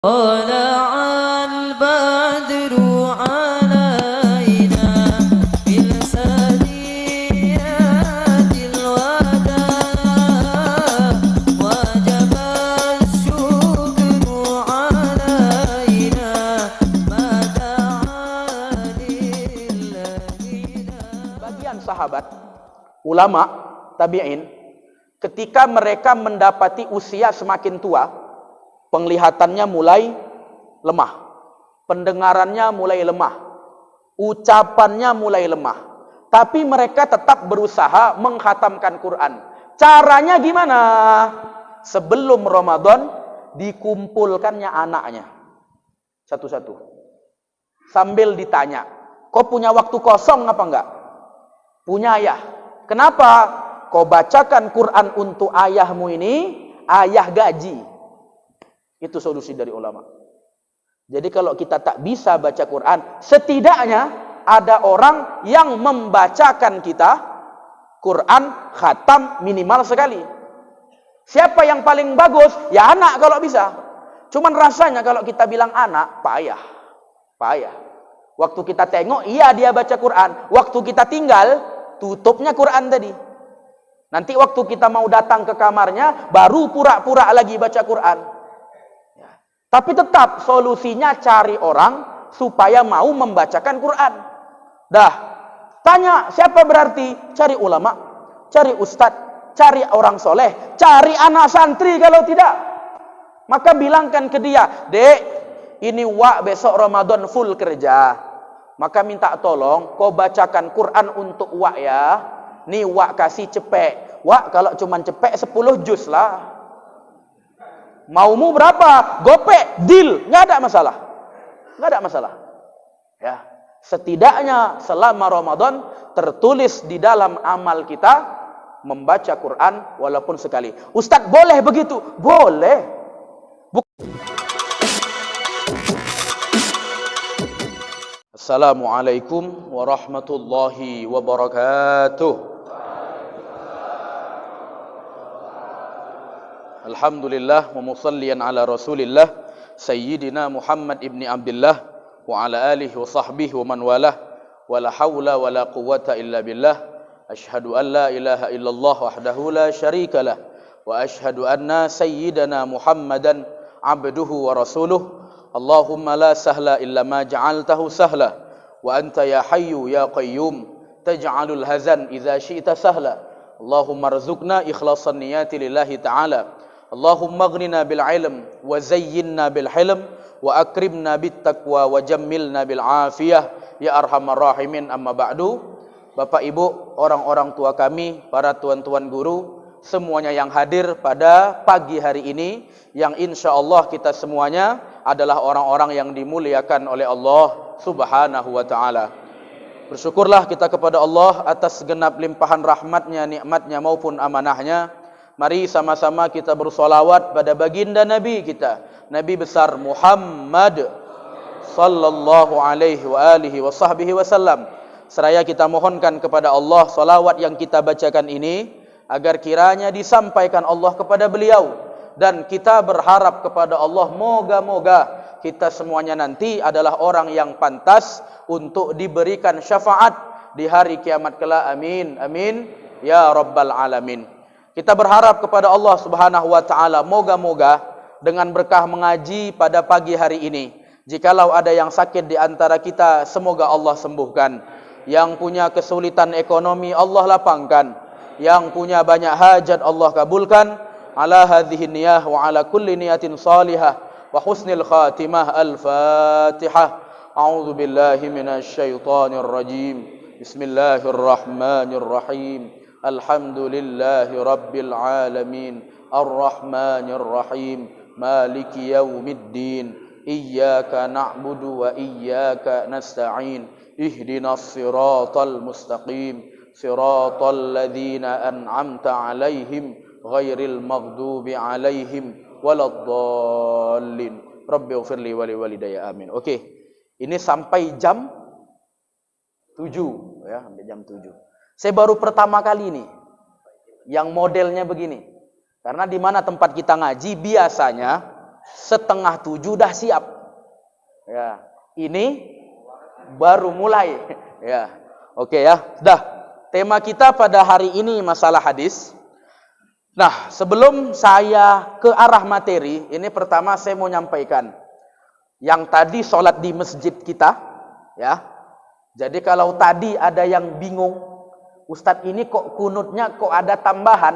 طلع البدر علينا بالسنيات الوداع وجب الشكر علينا ما دعا لله. Bagian sahabat, ulama, tabi'in, ketika mereka mendapati usia semakin tua, penglihatannya mulai lemah, pendengarannya mulai lemah, ucapannya mulai lemah, tapi mereka tetap berusaha menghatamkan Quran. Caranya gimana? Sebelum Ramadan dikumpulkannya anaknya satu-satu, sambil ditanya, kau punya waktu kosong apa enggak? Punya ayah. Kenapa? Kau bacakan Quran untuk ayahmu ini, ayah gaji. Itu solusi dari ulama. Jadi kalau kita tak bisa baca Quran, setidaknya ada orang yang membacakan kita Quran khatam minimal sekali. Siapa yang paling bagus? Ya anak kalau bisa. Cuman rasanya kalau kita bilang anak, payah. Payah. Waktu kita tengok, iya dia baca Quran. Waktu kita tinggal, tutupnya Quran tadi. Nanti waktu kita mau datang ke kamarnya, baru pura-pura lagi baca Quran. Tapi tetap solusinya cari orang supaya mau membacakan Quran. Dah, tanya siapa berarti? Cari ulama, cari ustadz, cari orang soleh, cari anak santri kalau tidak. Maka bilangkan ke dia, dek, ini Wak besok Ramadan full kerja. Maka minta tolong kau bacakan Quran untuk Wak ya. Nih Wak kasih cepek. Wak kalau cuman cepek 10 juz lah. Maumu berapa? Gopek, deal, nggak ada masalah, nggak ada masalah. Ya, setidaknya selama Ramadan tertulis di dalam amal kita membaca Quran walaupun sekali. Ustadz boleh begitu? Boleh. Assalamualaikum warahmatullahi wabarakatuh. Alhamdulillah wa musalliyan ala rasulillah Sayyidina Muhammad ibni Abdullah wa ala alihi wa sahbihi wa man walah wa la hawla wa la quwwata illa billah. Ashhadu an la ilaha illallah wahdahu la syarika lah wa ashhadu anna sayyidana Muhammadan abduhu wa rasuluh. Allahumma la sahla illa ma ja'altahu sahla wa anta ya hayyu ya qayyum taj'alul hazan idza syi'ta sahla. Allahumma rzuqna ikhlasan niyati lillahi ta'ala. Allahumma aghnina bil ilm wa zayyinna bil hilm wa akrimna bit taqwa wa jammilna bil afiyah ya arhamar rahimin. Amma ba'du. Bapak Ibu, orang-orang tua kami, para tuan-tuan guru, semuanya yang hadir pada pagi hari ini, yang insyaallah kita semuanya adalah orang-orang yang dimuliakan oleh Allah Subhanahu wa taala. Bersyukurlah kita kepada Allah atas segenap limpahan rahmatnya, nikmatnya maupun amanahnya. Mari sama-sama kita bersolawat pada baginda Nabi kita, Nabi besar Muhammad sallallahu alaihi wa alihi wa sahbihi wasallam. Seraya kita mohonkan kepada Allah solawat yang kita bacakan ini agar kiranya disampaikan Allah kepada beliau. Dan kita berharap kepada Allah, moga-moga kita semuanya nanti adalah orang yang pantas untuk diberikan syafaat di hari kiamat kelak. Amin, amin, ya rabbal alamin. Kita berharap kepada Allah Subhanahu wa taala, moga-moga dengan berkah mengaji pada pagi hari ini, jikalau ada yang sakit di antara kita, semoga Allah sembuhkan. Yang punya kesulitan ekonomi, Allah lapangkan. Yang punya banyak hajat, Allah kabulkan. Ala hadhihi niyah wa ala kulli niyatin salihah wa husnil khatimah. Al-Fatihah. A'udzu billahi minasy syaithanir rajim. Bismillahirrahmanirrahim. Alhamdulillahi rabbil alamin. Ar-Rahmanir Rahim. Maliki yaumiddin. Iyyaka na'budu wa iyyaka nasta'in. Ihdinas siratal mustaqim. Siratal ladzina an'amta 'alaihim ghairil maghdubi 'alaihim waladdallin. Rabbi ighfirli wa liwalidayya. Amin. Oke. Ini sampai jam 7 ya, sampai jam 7. Saya baru pertama kali nih yang modelnya begini. Karena di mana tempat kita ngaji biasanya 6:30 dah siap. Ya, ini baru mulai. Ya, oke ya. Dah, tema kita pada hari ini masalah hadis. Nah, sebelum saya ke arah materi, ini pertama saya mau nyampaikan yang tadi sholat di masjid kita, ya. Jadi kalau tadi ada yang bingung, Ustadz ini kok kunutnya kok ada tambahan?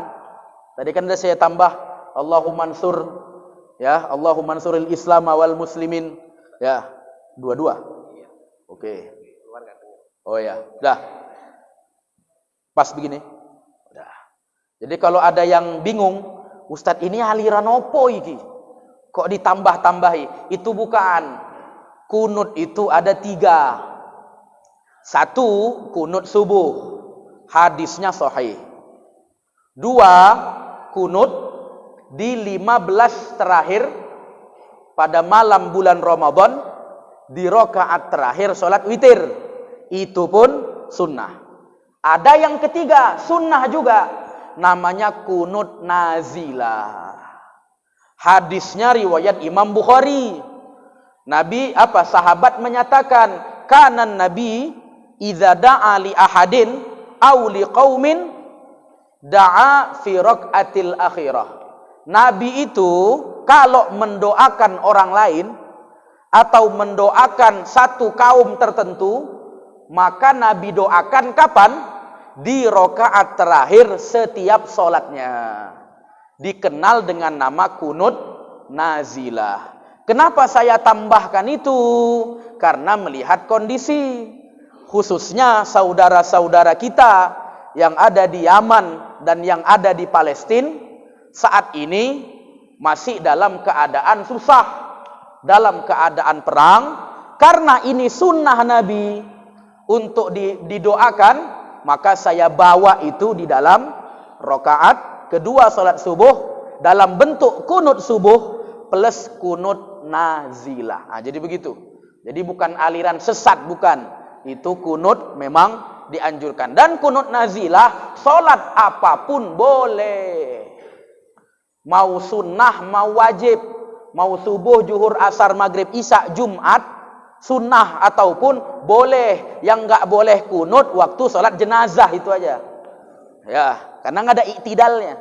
Tadi kan ada saya tambah Allahumma ansur, ya, Allahumma ansuril Islam wal muslimin, ya, dua-dua. Oke. Oh ya, dah. Pas begini. Udah. Jadi kalau ada yang bingung, Ustadz ini aliran opo iki? Kok ditambah-tambahi? Itu bukan. Kunut itu ada 3. 1, kunut subuh. Hadisnya sahih. 2, kunut di 15 terakhir pada malam bulan Ramadan di rakaat terakhir salat witir. Itu pun sunnah. Ada yang ketiga, sunnah juga, namanya kunut nazilah. Hadisnya riwayat Imam Bukhari. Sahabat menyatakan, kanan Nabi idza da'a li ahadin aw li qaumin da'a fi raqatil akhirah. Nabi itu kalau mendoakan orang lain atau mendoakan satu kaum tertentu, maka Nabi doakan kapan? Di rakaat terakhir setiap sholatnya. Dikenal dengan nama kunut nazilah. Kenapa saya tambahkan itu? Karena melihat kondisi, khususnya saudara-saudara kita yang ada di Yaman dan yang ada di Palestina saat ini masih dalam keadaan susah, dalam keadaan perang. Karena ini sunnah Nabi untuk didoakan, maka saya bawa itu di dalam rakaat kedua salat subuh dalam bentuk kunut subuh plus kunut nazilah. Nah, jadi begitu. Jadi bukan aliran sesat, bukan. Itu kunut memang dianjurkan. Dan kunut nazilah salat apapun boleh. Mau sunnah, mau wajib, mau subuh, zuhur, asar, maghrib, isya, Jumat, sunnah ataupun boleh. Yang enggak boleh kunut waktu salat jenazah itu aja. Ya, karena enggak ada iktidalnya.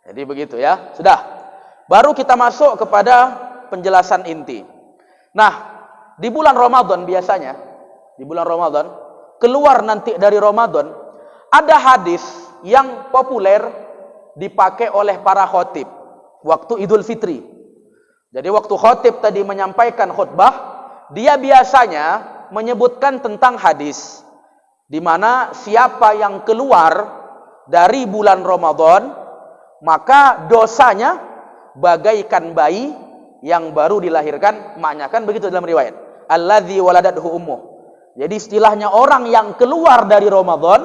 Jadi begitu ya. Sudah. Baru kita masuk kepada penjelasan inti. Nah, di bulan Ramadan biasanya, di bulan Ramadan, keluar nanti dari Ramadan, ada hadis yang populer dipakai oleh para khotib waktu Idul Fitri. Jadi waktu khotib tadi menyampaikan khutbah, dia biasanya menyebutkan tentang hadis di mana siapa yang keluar dari bulan Ramadan, maka dosanya bagaikan bayi yang baru dilahirkan emaknya. Kan begitu dalam riwayat. Alladzi waladathu ummuh. Jadi istilahnya orang yang keluar dari Ramadan,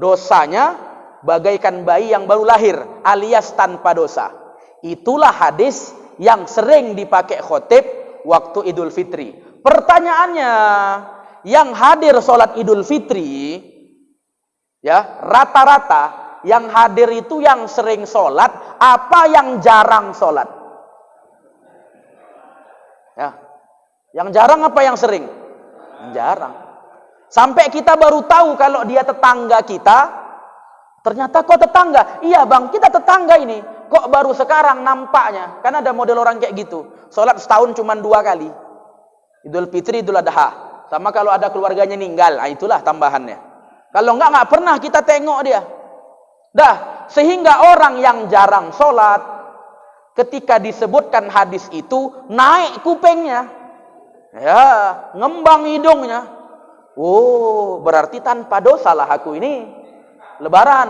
dosanya bagaikan bayi yang baru lahir, alias tanpa dosa. Itulah hadis yang sering dipakai khotib waktu Idul Fitri. Pertanyaannya, yang hadir sholat Idul Fitri, ya, rata-rata yang hadir itu yang sering sholat, apa yang jarang sholat? Ya, yang jarang apa yang sering? Jarang. Sampai kita baru tahu kalau dia tetangga kita. Ternyata kok tetangga? Iya bang, kita tetangga ini. Kok baru sekarang nampaknya? Kan ada model orang kayak gitu. Sholat setahun cuma 2 kali. Idul Fitri, Idul Adha. Sama kalau ada keluarganya meninggal, nah itulah tambahannya. Kalau enggak pernah kita tengok dia. Dah, sehingga orang yang jarang sholat, ketika disebutkan hadis itu, naik kupingnya. Ya, ngembang hidungnya. Oh, berarti tanpa dosa lah aku ini. Lebaran.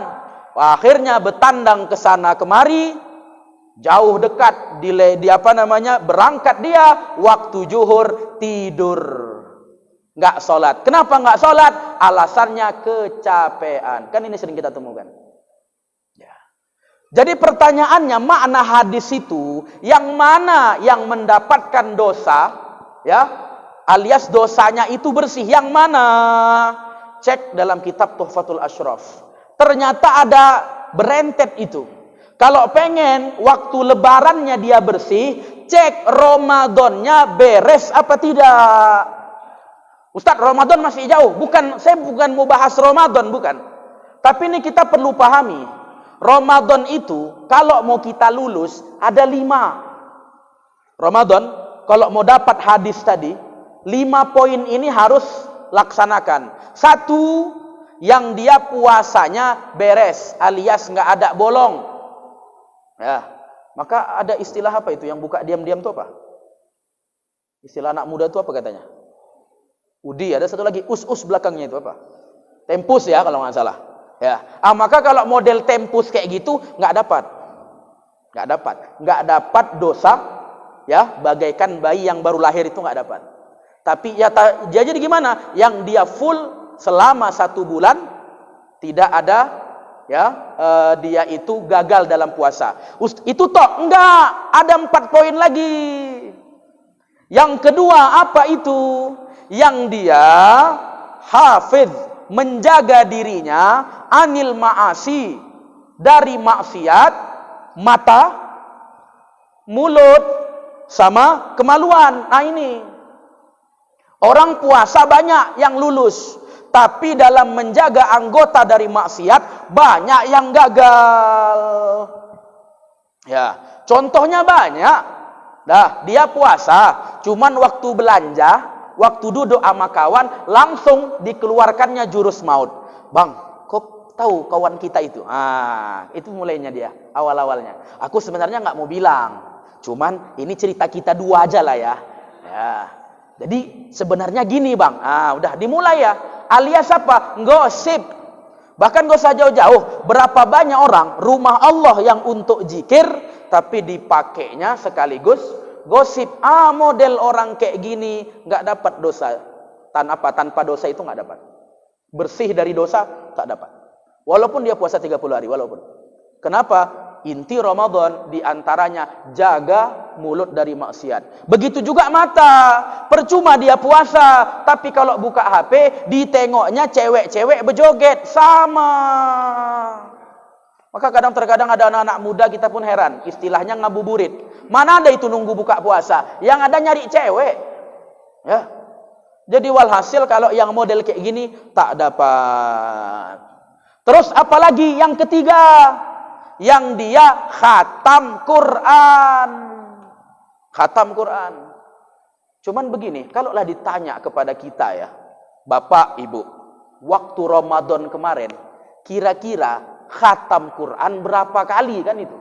Akhirnya bertandang ke sana kemari, jauh dekat berangkat dia waktu zuhur tidur. Enggak sholat. Kenapa enggak sholat? Alasannya kecapean. Kan ini sering kita temukan. Ya. Jadi pertanyaannya, makna hadis itu yang mana yang mendapatkan dosa, ya, alias dosanya itu bersih, yang mana? Cek dalam kitab Tuhfatul Asyraf. Ternyata ada berentet itu. Kalau pengen waktu lebarannya dia bersih, cek Ramadannya beres apa tidak. Ustaz, Ramadan masih jauh. Saya bukan mau bahas Ramadan, bukan. Tapi ini kita perlu pahami. Ramadan itu, kalau mau kita lulus, ada 5. Ramadan, kalau mau dapat hadis tadi, 5 poin ini harus laksanakan. 1, yang dia puasanya beres, alias nggak ada bolong. Ya, maka ada istilah apa itu? Yang buka diam-diam itu apa? Istilah anak muda itu apa katanya? Udi, ada satu lagi, us-us belakangnya itu apa? Tempus ya kalau nggak salah. Ya, maka kalau model tempus kayak gitu nggak dapat dosa, ya, bagaikan bayi yang baru lahir itu nggak dapat. Tapi ya jadi gimana? Yang dia full selama 1 bulan tidak ada, ya, dia itu gagal dalam puasa. Itu toh enggak, ada 4 poin lagi. Yang kedua apa itu? Yang dia hafidh, menjaga dirinya anil ma'asi, dari maksiat, mata, mulut, sama kemaluan. Nah ini, orang puasa banyak yang lulus, tapi dalam menjaga anggota dari maksiat banyak yang gagal. Ya, contohnya banyak. Dah, dia puasa, cuman waktu belanja, waktu duduk sama kawan, langsung dikeluarkannya jurus maut. Bang, kau tahu kawan kita itu? Itu mulainya dia, awal-awalnya. Aku sebenarnya nggak mau bilang, cuman ini cerita kita 2 aja lah ya. Ya, jadi sebenarnya gini bang, udah dimulai ya. Alias apa? Gosip. Bahkan gak usah jauh-jauh. Berapa banyak orang rumah Allah yang untuk zikir, tapi dipakainya sekaligus gosip. Model orang kayak gini nggak dapat dosa. Tanpa dosa itu nggak dapat. Bersih dari dosa tak dapat. Walaupun dia puasa 30 hari, walaupun. Kenapa? Inti Ramadan diantaranya jaga mulut dari maksiat. Begitu juga mata. Percuma dia puasa, tapi kalau buka HP ditengoknya cewek-cewek berjoget, sama. Maka terkadang ada anak-anak muda kita pun heran, istilahnya ngabuburit. Mana ada itu nunggu buka puasa? Yang ada nyari cewek. Ya. Jadi walhasil kalau yang model kayak gini tak dapat. Terus apalagi yang ketiga? Yang dia khatam Quran. Khatam Quran. Cuman begini, kalaulah ditanya kepada kita ya, Bapak, Ibu, waktu Ramadan kemarin, kira-kira khatam Quran berapa kali kan itu?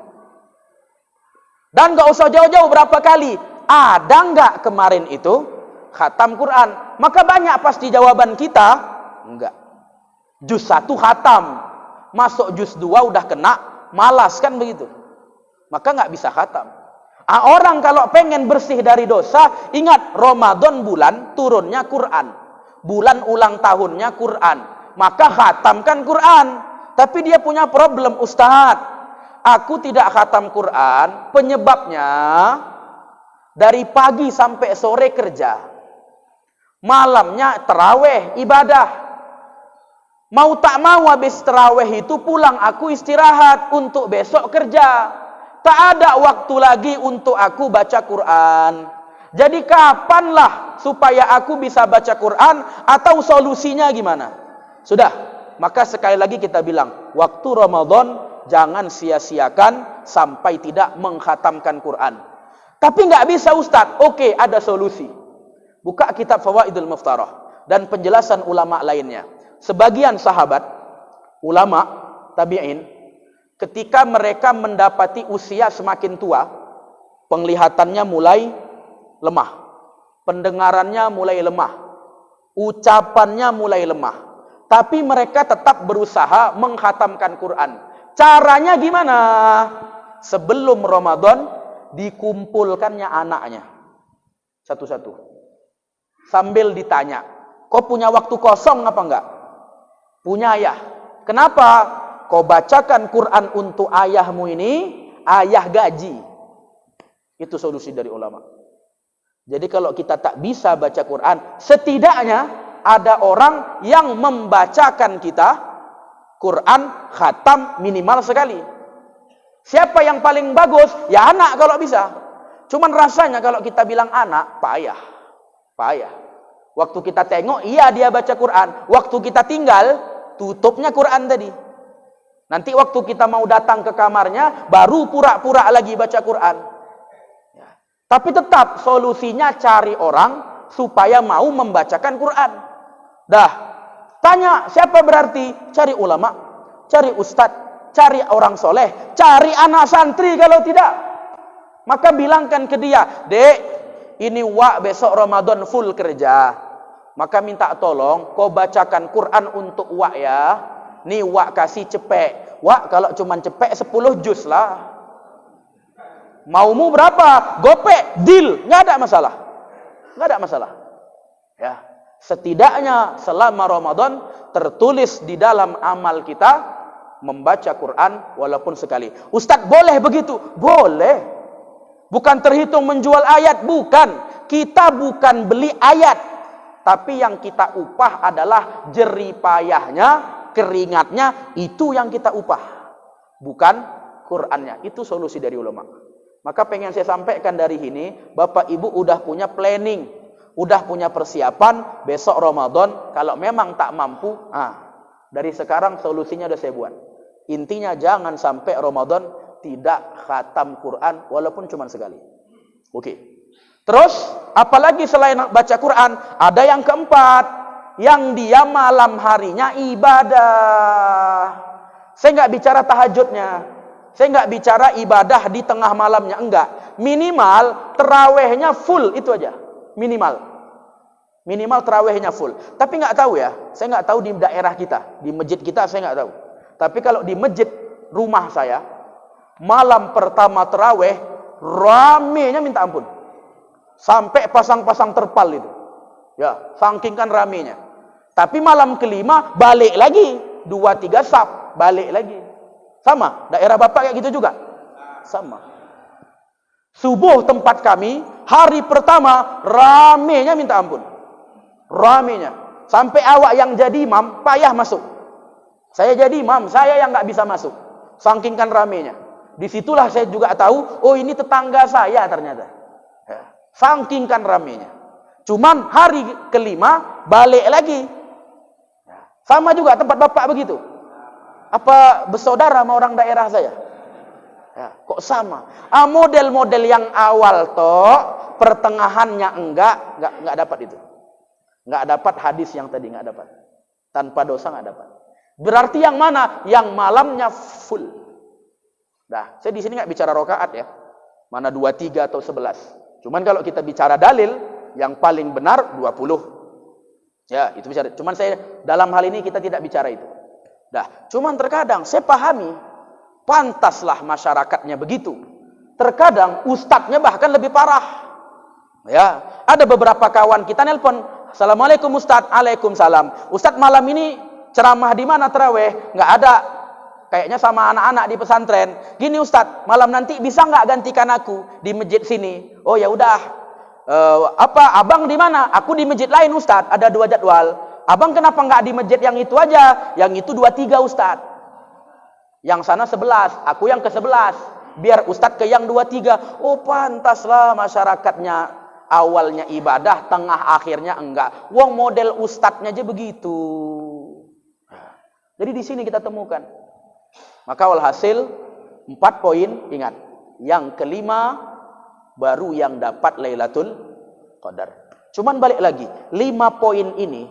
Dan gak usah jauh-jauh berapa kali. Ada nggak kemarin itu khatam Quran? Maka banyak pasti jawaban kita, enggak. Juz 1 khatam. Masuk juz 2 udah kena, malas kan begitu. Maka nggak bisa khatam. Orang kalau pengen bersih dari dosa, ingat Ramadan bulan turunnya Quran, bulan ulang tahunnya Quran, maka khatamkan Quran. Tapi dia punya problem, Ustadz, aku tidak khatam Quran, penyebabnya dari pagi sampai sore kerja, malamnya terawih ibadah. Mau tak mau habis terawih itu pulang aku istirahat untuk besok kerja. Tak ada waktu lagi untuk aku baca Quran. Jadi kapanlah supaya aku bisa baca Quran, atau solusinya gimana? Sudah, maka sekali lagi kita bilang, waktu Ramadan jangan sia-siakan sampai tidak mengkhatamkan Quran. Tapi nggak bisa Ustadz. Oke, ada solusi. Buka kitab Fawaidul Muftarah dan penjelasan ulama lainnya. Sebagian sahabat, ulama, tabi'in, ketika mereka mendapati usia semakin tua, penglihatannya mulai lemah, pendengarannya mulai lemah, ucapannya mulai lemah, tapi mereka tetap berusaha mengkhatamkan Quran. Caranya gimana? Sebelum Ramadan dikumpulkannya anaknya satu-satu, sambil ditanya, kau punya waktu kosong apa enggak? Punya ayah. Kenapa? Kau bacakan Quran untuk ayahmu ini, ayah gaji. Itu solusi dari ulama. Jadi kalau kita tak bisa baca Quran, setidaknya ada orang yang membacakan kita Quran khatam minimal sekali. Siapa yang paling bagus? Ya anak kalau bisa. Cuman rasanya kalau kita bilang anak, payah. Payah. Waktu kita tengok, iya dia baca Quran. Waktu kita tinggal, tutupnya Quran tadi. Nanti waktu kita mau datang ke kamarnya, baru pura-pura lagi baca Quran. Ya. Tapi tetap solusinya cari orang supaya mau membacakan Quran. Dah, tanya siapa berarti? Cari ulama, cari ustadz, cari orang soleh, cari anak santri kalau tidak. Maka bilangkan ke dia, dek, ini Wak besok Ramadan full kerja. Maka minta tolong, kau bacakan Quran untuk Wak ya. Nih Wak kasih cepek. Wak kalau cuman cepek 10 juz lah. Maumu berapa? Gopek, deal, nggak ada masalah. Nggak ada masalah. Ya, setidaknya selama Ramadan tertulis di dalam amal kita membaca Quran walaupun sekali. Ustadz boleh begitu? Boleh. Bukan terhitung menjual ayat, bukan. Kita bukan beli ayat, tapi yang kita upah adalah jeripayahnya, keringatnya, itu yang kita upah, bukan Qurannya. Itu solusi dari ulama. Maka pengen saya sampaikan dari ini, Bapak Ibu udah punya planning, udah punya persiapan besok Ramadan. Kalau memang tak mampu, dari sekarang solusinya udah saya buat. Intinya jangan sampai Ramadan tidak khatam Quran walaupun cuma sekali. Oke. Terus apalagi selain baca Quran, ada yang keempat, yang dia malam harinya ibadah. Saya nggak bicara tahajudnya, saya nggak bicara ibadah di tengah malamnya, enggak. Minimal terawihnya full, itu aja. Minimal terawihnya full. Tapi nggak tahu ya, saya nggak tahu di daerah kita, di masjid kita saya nggak tahu. Tapi kalau di masjid rumah saya, malam pertama terawih ramenya minta ampun, sampai pasang-pasang terpal itu. Ya, saking kan ramenya. Tapi malam kelima balik lagi, 2-3 sap, balik lagi. Sama, daerah Bapak kayak gitu juga? Sama. Subuh tempat kami, hari pertama ramenya minta ampun. Ramenya. Sampai awak yang jadi imam payah masuk. Saya jadi imam, saya yang nggak bisa masuk. Saking kan ramenya. Disitulah saya juga tahu, oh ini tetangga saya ternyata. Ya. Saking kan ramenya. Cuman hari kelima balik lagi. Sama juga tempat Bapak begitu. Apa bersaudara sama orang daerah saya? Ya, kok sama? Model-model yang awal toh, pertengahannya enggak dapat itu. Enggak dapat hadis yang tadi, enggak dapat. Tanpa dosa enggak dapat. Berarti yang mana? Yang malamnya full. Dah, saya di sini enggak bicara rakaat ya. Mana 2, 3 atau 11. Cuman kalau kita bicara dalil, yang paling benar 20. Ya, itu bisa. Cuman saya dalam hal ini kita tidak bicara itu. Dah, cuman terkadang saya pahami, pantaslah masyarakatnya begitu. Terkadang ustadznya bahkan lebih parah. Ya, ada beberapa kawan kita nelpon, "Assalamualaikum Ustadz." "Waalaikumsalam. Ustadz malam ini ceramah di mana tarawih?" "Nggak ada. Kayaknya sama anak-anak di pesantren." "Gini Ustadz, malam nanti bisa nggak gantikan aku di masjid sini?" "Oh ya udah. Abang di mana?" "Aku di masjid lain Ustadz, ada 2 jadwal." "Abang kenapa nggak di masjid yang itu aja? Yang itu 2-3 Ustadz. Yang sana 11, aku yang ke 11. Biar Ustadz ke yang 2-3. Oh pantaslah masyarakatnya awalnya ibadah, tengah akhirnya enggak. Wong model ustadznya aja begitu. Jadi di sini kita temukan. Maka walhasil 4 poin, ingat. Yang kelima baru yang dapat Lailatul Qadar. Cuman balik lagi, 5 poin ini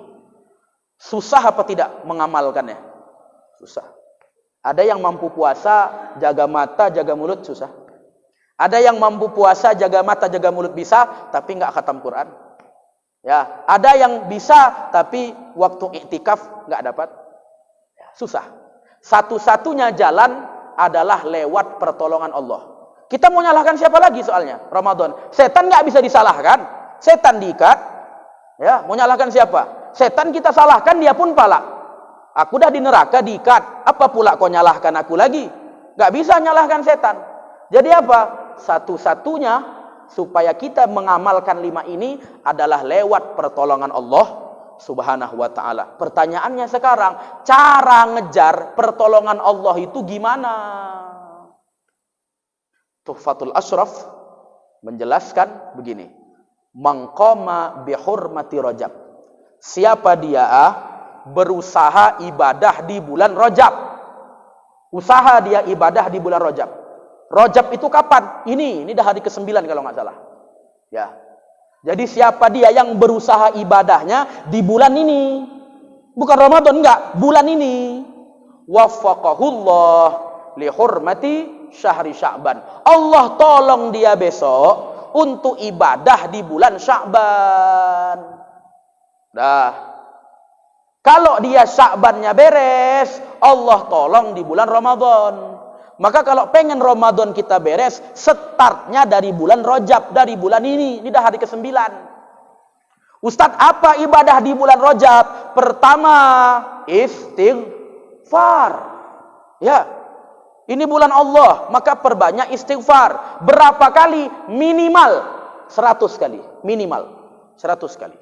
susah apa tidak mengamalkannya? Susah. Ada yang mampu puasa, jaga mata, jaga mulut, susah. Ada yang mampu puasa, jaga mata, jaga mulut bisa, tapi nggak khatam Quran. Ya, ada yang bisa, tapi waktu iktikaf nggak dapat. Ya, susah. Satu-satunya jalan adalah lewat pertolongan Allah. Kita mau nyalahkan siapa lagi soalnya? Ramadan. Setan nggak bisa disalahkan. Setan diikat. Ya, mau nyalahkan siapa? Setan kita salahkan, dia pun pala. Aku dah di neraka diikat. Apa pula kau nyalahkan aku lagi? Nggak bisa nyalahkan setan. Jadi apa? Satu-satunya supaya kita mengamalkan 5 ini adalah lewat pertolongan Allah Subhanahu wa ta'ala. Pertanyaannya sekarang, cara ngejar pertolongan Allah itu gimana? Tuhfatul Ashraf menjelaskan begini. Mangqama bihurmati Rajab. Siapa dia berusaha ibadah di bulan Rajab. Usaha dia ibadah di bulan Rajab. Rajab itu kapan? Ini dah hari ke-9 kalau nggak salah. Ya. Jadi siapa dia yang berusaha ibadahnya di bulan ini? Bukan Ramadan, enggak, bulan ini. Waffaqahullah li hurmati syahri Sya'ban. Allah tolong dia besok untuk ibadah di bulan Sya'ban. Dah. Kalau dia Sya'bannya beres, Allah tolong di bulan Ramadan. Maka kalau pengen Ramadan kita beres, startnya dari bulan Rajab, dari bulan ini. Ini dah hari ke-9. Ustadz, apa ibadah di bulan Rajab? Pertama, istighfar. Ya. Ini bulan Allah, maka perbanyak istighfar. Berapa kali? Minimal 100 kali. Minimal 100 kali.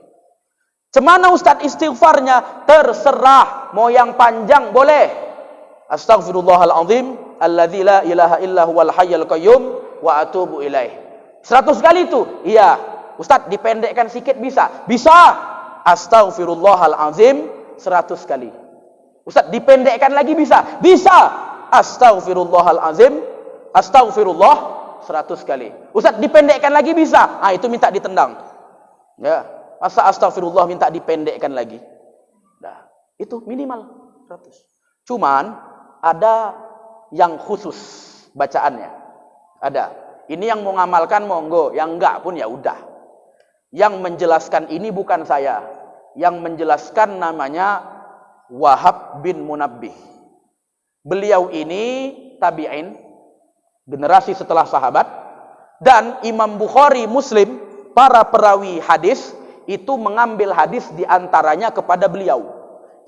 Cemana Ustadz istighfarnya? Terserah. Mau yang panjang boleh. Astaghfirullahaladzim alladzi la ilaha illa huwal hayyul qayyum wa atubu ilaih. 100 kali itu? Iya. Ustadz dipendekkan sedikit bisa? Bisa. Astaghfirullahaladzim 100 kali. Ustadz dipendekkan lagi bisa? Bisa. Astaghfirullahalazim, astaghfirullah 100 kali. Ustaz dipendekkan lagi bisa? Itu minta ditendang. Ya, masa astaghfirullah minta dipendekkan lagi? Nah, itu minimal 100. Cuman ada yang khusus bacaannya. Ada. Ini yang mau ngamalkan monggo, yang enggak pun ya udah. Yang menjelaskan ini bukan saya. Yang menjelaskan namanya Wahab bin Munabbih. Beliau ini tabi'in, generasi setelah sahabat, dan Imam Bukhari, Muslim, para perawi hadis itu mengambil hadis diantaranya kepada beliau.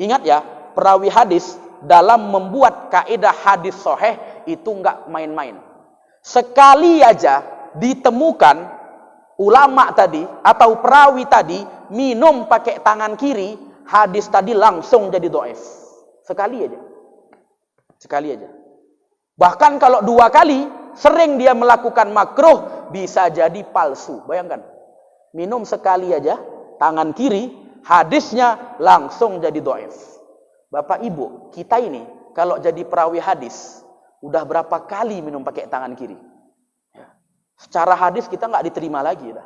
Ingat ya, perawi hadis dalam membuat kaidah hadis sahih itu enggak main-main. Sekali aja ditemukan ulama tadi atau perawi tadi minum pakai tangan kiri, hadis tadi langsung jadi dhaif. Sekali aja. Sekali aja. Bahkan kalau 2 kali, sering dia melakukan makruh, bisa jadi palsu. Bayangkan. Minum sekali aja, tangan kiri, hadisnya langsung jadi dhaif. Bapak Ibu, kita ini, kalau jadi perawi hadis, udah berapa kali minum pakai tangan kiri? Secara hadis kita nggak diterima lagi. Dah.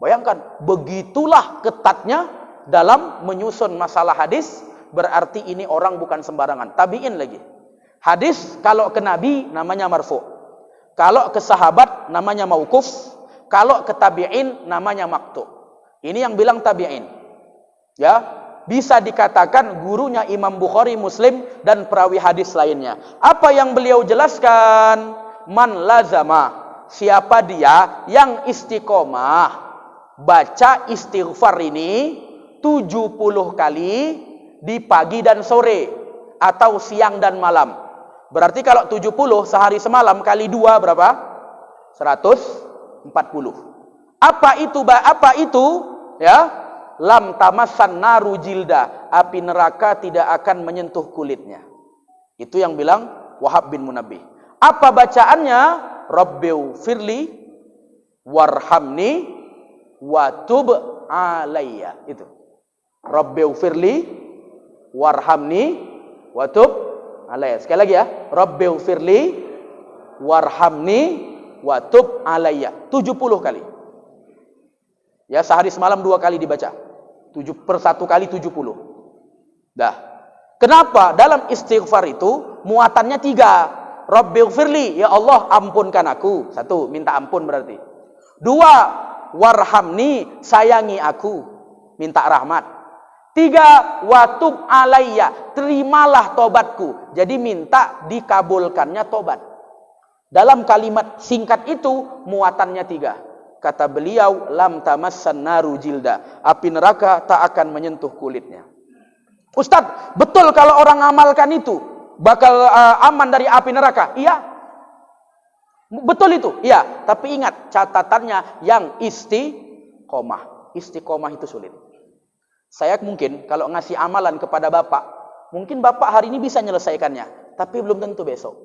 Bayangkan, begitulah ketatnya dalam menyusun masalah hadis, berarti ini orang bukan sembarangan. Tabi'in lagi. Hadis kalau ke Nabi namanya marfu. Kalau ke sahabat namanya mauquf. Kalau ke tabi'in namanya maqtu. Ini yang bilang tabi'in. Ya, bisa dikatakan gurunya Imam Bukhari, Muslim dan perawi hadis lainnya. Apa yang beliau jelaskan? Man lazama. Siapa dia yang istiqomah baca istighfar ini 70 kali di pagi dan sore atau siang dan malam. Berarti kalau 70 sehari semalam kali 2 berapa? 140. Apa itu? Apa itu? Ya, lam tamassan naru jilda. Api neraka tidak akan menyentuh kulitnya. Itu yang bilang Wahab bin Munabbih. Apa bacaannya? Rabbiu firli warhamni watub alayya. Itu. Rabbiu firli warhamni watub alayya. Sekali lagi ya. Rabbiu firli warhamni watub alayya. 70 kali. Ya, sehari semalam 2 kali dibaca. 7 per 1 kali 70. Dah. Kenapa? Dalam istighfar itu muatannya 3. Rabbiu firli, ya Allah ampunkan aku. 1, minta ampun berarti. 2, warhamni, sayangi aku, minta rahmat. 3, watub alayya, terimalah tobatku. Jadi minta dikabulkannya tobat. Dalam kalimat singkat itu muatannya 3. Kata beliau, lam tamassan naru jilda. Api neraka tak akan menyentuh kulitnya. Ustadz, betul kalau orang amalkan itu bakal aman dari api neraka? Iya. Betul itu? Iya. Tapi ingat, catatannya yang istiqomah. Istiqomah itu sulit. Saya mungkin kalau ngasih amalan kepada Bapak, mungkin Bapak hari ini bisa menyelesaikannya, tapi belum tentu besok.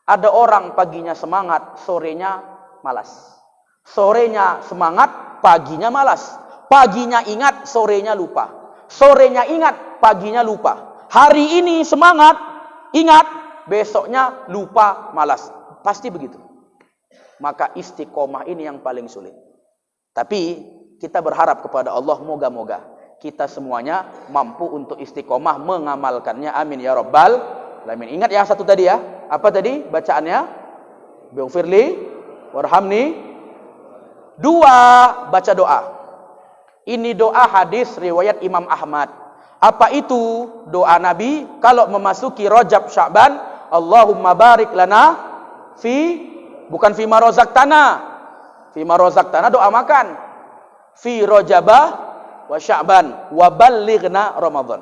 Ada orang paginya semangat, sorenya malas. Sorenya semangat, paginya malas. Paginya ingat, sorenya lupa. Sorenya ingat, paginya lupa. Hari ini semangat, ingat, besoknya lupa, malas. Pasti begitu. Maka istiqomah ini yang paling sulit. Tapi kita berharap kepada Allah, moga-moga kita semuanya mampu untuk istiqomah mengamalkannya. Amin ya rabbal alamin. Ingat yang satu tadi ya. Apa tadi bacaannya? Bighfirli warhamni. 2, baca doa. Ini doa hadis riwayat Imam Ahmad. Apa itu doa Nabi kalau memasuki Rajab Sya'ban? Allahumma barik lana fi, bukan fi ma razaqtana. Fi ma razaqtana doa makan. Fi Rajabah wa Sya'ban wa ballighna Ramadan.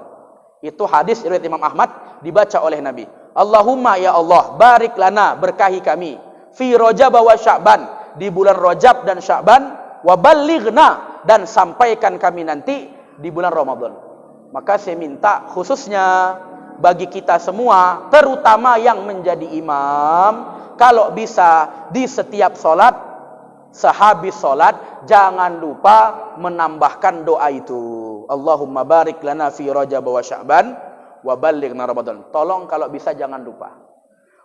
Itu hadis riwayat Imam Ahmad dibaca oleh Nabi. Allahumma ya Allah, barik lana, berkahi kami. Fi Rajabah wa Sya'ban, di bulan Rajab dan Sya'ban, wa ballighna, dan sampaikan kami nanti di bulan Ramadan. Maka saya minta khususnya bagi kita semua, terutama yang menjadi imam, kalau bisa di setiap sholat, sehabis sholat, jangan lupa menambahkan doa itu. Allahumma barik lana fi Rajab wa Sya'ban wa ballighna Ramadan. Tolong kalau bisa jangan lupa.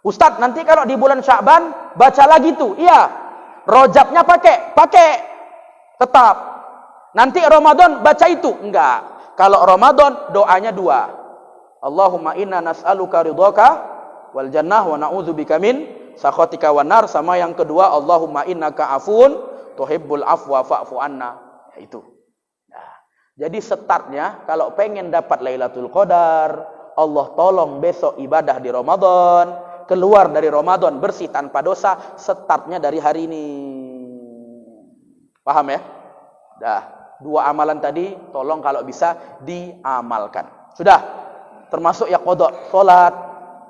Ustadz, nanti kalau di bulan Sya'ban baca lagi tuh. Iya. Rajabnya pakai. Tetap. Nanti Ramadan baca itu. Enggak. Kalau Ramadan doanya 2. Allahumma inna nas'aluka ridhaka wal jannah wa na'udzubika min sakhatika wan nar. Sama yang kedua, Allahumma innaka afun tuhibbul afwa fa'fu anna. Itu. Nah, jadi startnya kalau pengen dapat Lailatul Qadar, Allah tolong besok ibadah di Ramadan, keluar dari Ramadan bersih tanpa dosa, startnya dari hari ini. Paham ya? Dah, 2 amalan tadi tolong kalau bisa diamalkan. Sudah, termasuk ya qada salat,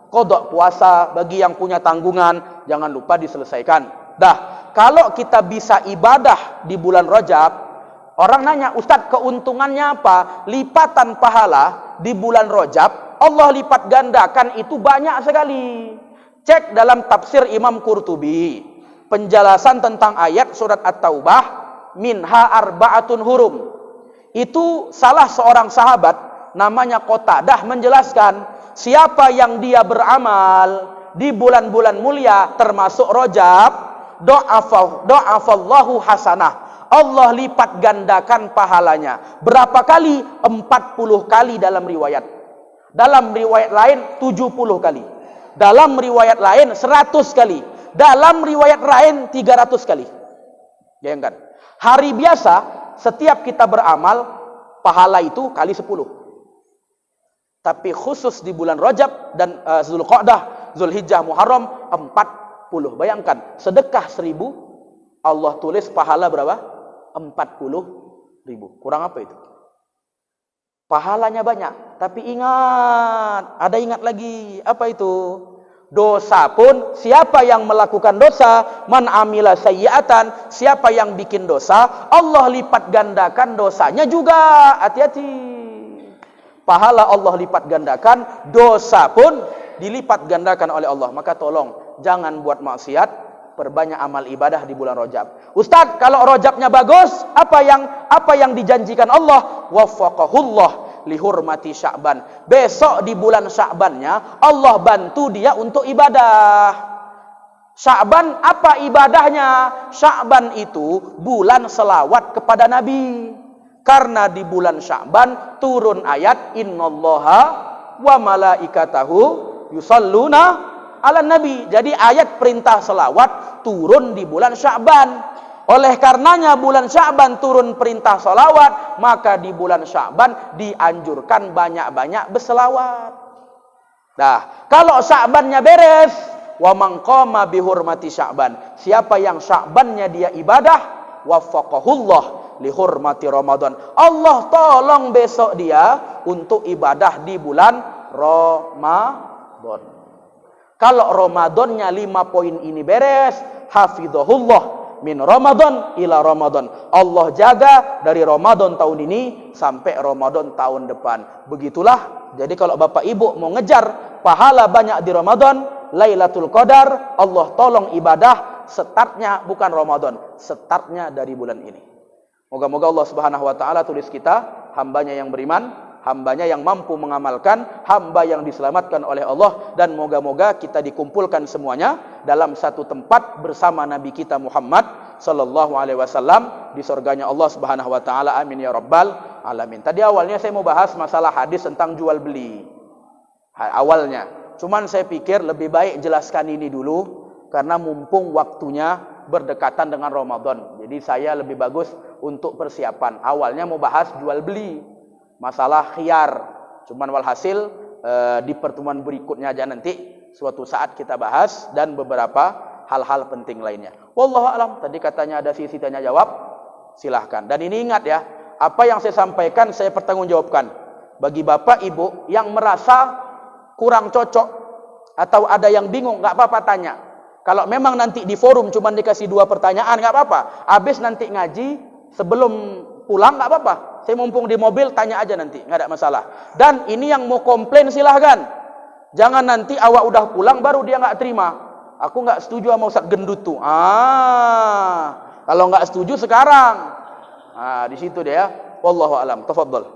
qada puasa, bagi yang punya tanggungan jangan lupa diselesaikan. Dah, kalau kita bisa ibadah di bulan Rajab, orang nanya, Ustadz keuntungannya apa? Lipatan pahala di bulan Rajab, Allah lipat gandakan itu banyak sekali. Cek dalam tafsir Imam Qurtubi, penjelasan tentang ayat surat At-Taubah, minha arba'atun hurum. Itu salah seorang sahabat namanya Qatadah menjelaskan, siapa yang dia beramal di bulan-bulan mulia termasuk Rajab, do'afallahu hasanah, Allah lipat gandakan pahalanya. Berapa kali? 40 kali dalam riwayat. Dalam riwayat lain 70 kali. Dalam riwayat lain 100 kali. Dalam riwayat lain 300 kali. Bayangkan. Hari biasa setiap kita beramal pahala itu kali 10. Tapi khusus di bulan Rajab dan Zulqa'dah, Zulhijjah, Muharram 40. Bayangkan, sedekah 1000 Allah tulis pahala berapa? 40.000. Kurang apa itu? Pahalanya banyak, tapi ingat, ada ingat lagi, apa itu? Dosa pun, siapa yang melakukan dosa, man amila sayyi'atan, siapa yang bikin dosa, Allah lipat gandakan dosanya juga. Hati-hati. Pahala Allah lipat gandakan, dosa pun dilipat gandakan oleh Allah. Maka tolong, jangan buat maksiat, perbanyak amal ibadah di bulan Rajab. Ustadz, kalau Rajabnya bagus, apa yang dijanjikan Allah? Waffaqahullah lihurmati Sya'ban. Besok di bulan Sya'bannya Allah bantu dia untuk ibadah. Sya'ban apa ibadahnya? Sya'ban itu bulan selawat kepada Nabi. Karena di bulan Sya'ban turun ayat innallaha wa malaikatahu yusalluna ala nabi. Jadi ayat perintah selawat turun di bulan Sya'ban. Oleh karenanya bulan Sya'ban turun perintah selawat, maka di bulan Sya'ban dianjurkan banyak-banyak berselawat. Nah, kalau Sya'bannya beres, wa man qama bihurmati Sya'ban, siapa yang Sya'bannya dia ibadah, waffaqahullah lihurmati Ramadan, Allah tolong besok dia untuk ibadah di bulan Ramadan. Kalau Ramadannya 5 poin ini beres, hafizahullah min Ramadan ila Ramadan, Allah jaga dari Ramadan tahun ini sampai Ramadan tahun depan. Begitulah. Jadi kalau Bapak Ibu mau ngejar pahala banyak di Ramadan, Lailatul Qadar, Allah tolong ibadah startnya bukan Ramadan, startnya dari bulan ini. Moga-moga Allah Subhanahu wa taala tulis kita hambanya yang beriman, hambanya yang mampu mengamalkan, hamba yang diselamatkan oleh Allah, dan moga-moga kita dikumpulkan semuanya dalam satu tempat bersama Nabi kita Muhammad sallallahu alaihi wasallam di surganya Allah Subhanahu wa taala. Amin ya rabbal alamin. Tadi awalnya saya mau bahas masalah hadis tentang jual beli. Awalnya, cuman saya pikir lebih baik jelaskan ini dulu karena mumpung waktunya berdekatan dengan Ramadan. Jadi saya lebih bagus untuk persiapan. Awalnya mau bahas jual beli, masalah khiyar. Cuman walhasil di pertemuan berikutnya aja nanti suatu saat kita bahas, dan beberapa hal-hal penting lainnya. Wallahu alam. Tadi katanya ada sisi tanya jawab. Silahkan. Dan ini ingat ya, apa yang saya sampaikan saya pertanggungjawabkan. Bagi bapak ibu yang merasa kurang cocok atau ada yang bingung, nggak apa-apa tanya. Kalau memang nanti di forum cuma dikasih 2 pertanyaan, nggak apa-apa. Habis nanti ngaji sebelum pulang nggak apa-apa. Saya mumpung di mobil tanya aja nanti, nggak ada masalah. Dan ini yang mau komplain silahkan. Jangan nanti awak udah pulang baru dia nggak terima. Aku nggak setuju sama Ustaz gendut tuh. Kalau nggak setuju sekarang. Di situ dia. Wallahu alam. Tafadhol.